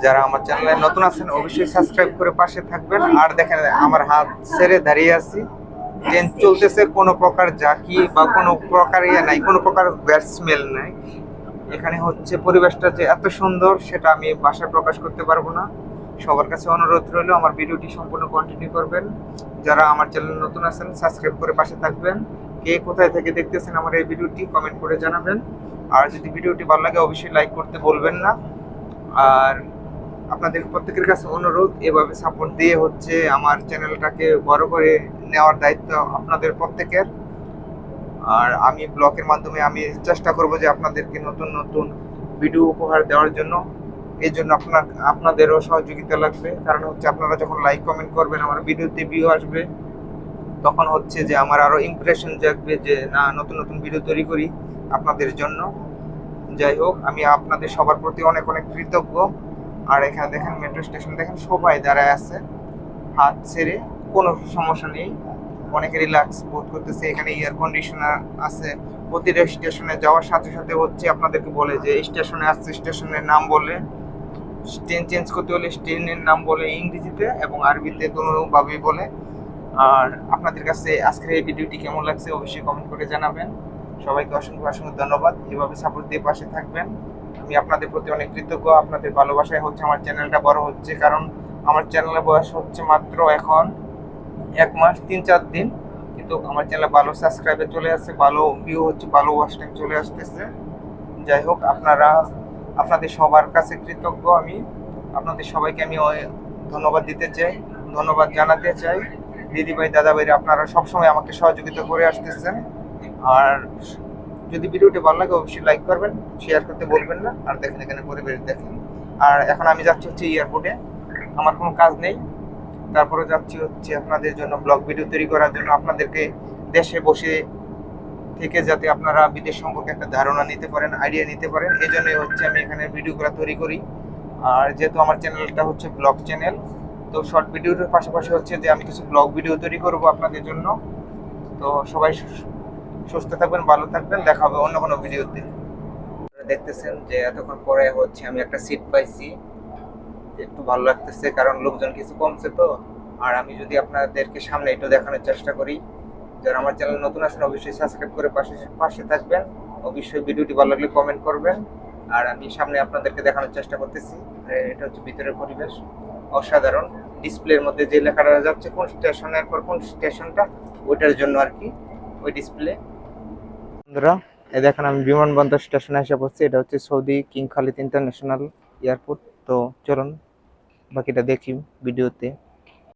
যারা আমার চ্যানেলে নতুন আছেন অবশ্যই সাবস্ক্রাইব করে পাশে থাকবেন। আর দেখেন আমার হাত ছেড়ে দাঁড়িয়ে আছি, ট্রেন চলতেছে, কোনো প্রকার জাকি বা কোনো প্রকার ইয়ে নাই, কোনো প্রকার ব্যাড স্মেল নাই। এখানে হচ্ছে পরিবেশটা যে এত সুন্দর সেটা আমি ভাষায় প্রকাশ করতে পারবো না। সবার কাছে অনুরোধ রইল আমার ভিডিওটি সম্পূর্ণ কন্টিনিউ করবেন। যারা আমার চ্যানেল নতুন আছেন সাবস্ক্রাইব করে পাশে থাকবেন। কে কোথায় থেকে দেখতেছেন আমার এই ভিডিওটি কমেন্ট করে জানাবেন। আর যদি ভিডিওটি ভালো লাগে অবশ্যই লাইক করতে বলবেন না। আর আপনাদের প্রত্যেকের কাছে অনুরোধ, এভাবে সাপোর্ট দিয়ে হচ্ছে আমার চ্যানেলটাকে বড় করে নেওয়ার দায়িত্ব আপনাদের প্রত্যেকের। আর আমি ব্লগের মাধ্যমে আমি চেষ্টা করব যে আপনাদেরকে নতুন নতুন ভিডিও উপহার দেওয়ার জন্য। এই জন্য আপনাদেরও সহযোগিতা লাগবে, কারণ হচ্ছে আপনারা যখন লাইক কমেন্ট করবেন আমার ভিডিওতে ভিউ আসবে, তখন হচ্ছে যে আমার আরো ইমপ্রেশন জাগবে যে না, নতুন নতুন ভিডিও তৈরি করি আপনাদের জন্য। যাই হোক, আমি আপনাদের সবার প্রতি অনেক অনেক কৃতজ্ঞ। আর এখানে দেখেন মেট্রো স্টেশন, দেখেন সবাই দাঁড়ায় আছে হাত ছেড়ে, কোনো সমস্যা নেই, অনেকে রিল্যাক্স বোধ করতেছে। এখানে এয়ার কন্ডিশনার আছে। প্রতিটা স্টেশনে যাওয়ার সাথে সাথে হচ্ছে আপনাদেরকে বলে যে স্টেশনে আসছে, স্টেশনের নাম বলে, ট্রেন চেঞ্জ করতে হলে ট্রেনের নাম বলে ইংরেজিতে এবং আরবিতে কোনোভাবেই বলে। আর আপনাদের কাছে আজকের এই ভিডিওটি কেমন লাগছে অবশ্যই কমেন্ট করে জানাবেন। সবাইকে অসংখ্য অসংখ্য ধন্যবাদ, এভাবে সাপোর্ট দিয়ে পাশে থাকবেন। আমি আপনাদের প্রতি অনেক কৃতজ্ঞ। আপনাদের ভালোবাসায় হচ্ছে আমার চ্যানেলটা বড় হচ্ছে, কারণ আমার চ্যানেলের বয়স হচ্ছে মাত্র এখন 1 মাস 3-4 দিন, কিন্তু আমার চ্যানেলে ভালো সাবস্ক্রাইবার চলে আসছে, ভালো ভিউ হচ্ছে, ভালো ওয়াচ টাইম চলে আসতেছে। যাই হোক, আপনাদের সবার কাছে কৃতজ্ঞ আমি। আপনাদের সবাইকে আমি ধন্যবাদ দিতে চাই, ধন্যবাদ জানাতে চাই। দিদিভাই দাদাভাইরা আপনারা সবসময় আমাকে সহযোগিতা করে আসতেছেন। আর যদি ভিডিওটি ভালো লাগে অবশ্যই লাইক করবেন, শেয়ার করতে বলবেন না। আর দেখেন এখানে পরিবেশ দেখেন। আর এখন আমি যাচ্ছি হচ্ছে এয়ারপোর্টে, আমার কোনো কাজ নেই, তারপরে যাচ্ছি হচ্ছে আপনাদের জন্য ব্লগ ভিডিও তৈরি করার জন্য। আপনাদেরকে দেশে বসে থেকে যাতে আপনারা বিদেশ সম্পর্কে একটা ধারণা নিতে পারেন, আইডিয়া নিতে পারেন, এই জন্যই হচ্ছে আমি এখানে ভিডিওগুলো তৈরি করি। আর যেহেতু আমার চ্যানেলটা হচ্ছে ব্লগ চ্যানেল, তো শর্ট ভিডিওর পাশাপাশি হচ্ছে যে আমি কিছু ব্লগ ভিডিও তৈরি করব আপনাদের জন্য। তো সবাই সুস্থ থাকবেন, ভালো থাকবেন, দেখা হবে অন্য কোনো ভিডিওতে। দেখতেছেন যে এতক্ষণ পরে হচ্ছে আমি একটা সিট পাইছি, একটু ভালো লাগতেছে কারণ লোকজন কিছু কমছে তো। আর আমি যদি আপনাদেরকে সামনে একটু দেখানোর চেষ্টা করি, যারা আমার চ্যানেল নতুন আছেন অবশ্যই সাবস্ক্রাইব করে পাশে পাশে থাকবেন। অবশ্যই ভিডিওটি ভালো লাগলে কমেন্ট করবেন। আর আমি সামনে আপনাদেরকে দেখানোর চেষ্টা করতেছি। এটা হচ্ছে ভিতরের পরিবেশ, অসাধারণ। ডিসপ্লের মধ্যে যে লেখাটা যাচ্ছে কোন স্টেশনের পর কোন স্টেশনটা, ওইটার জন্য আর কি ওই ডিসপ্লে। বন্ধুরা, এই দেখেন আমি বিমানবন্দর স্টেশনে এসে পড়ছি। এটা হচ্ছে Saudi king Khalid international airport. তো চলুন বাকিটা দেখি ভিডিওতে।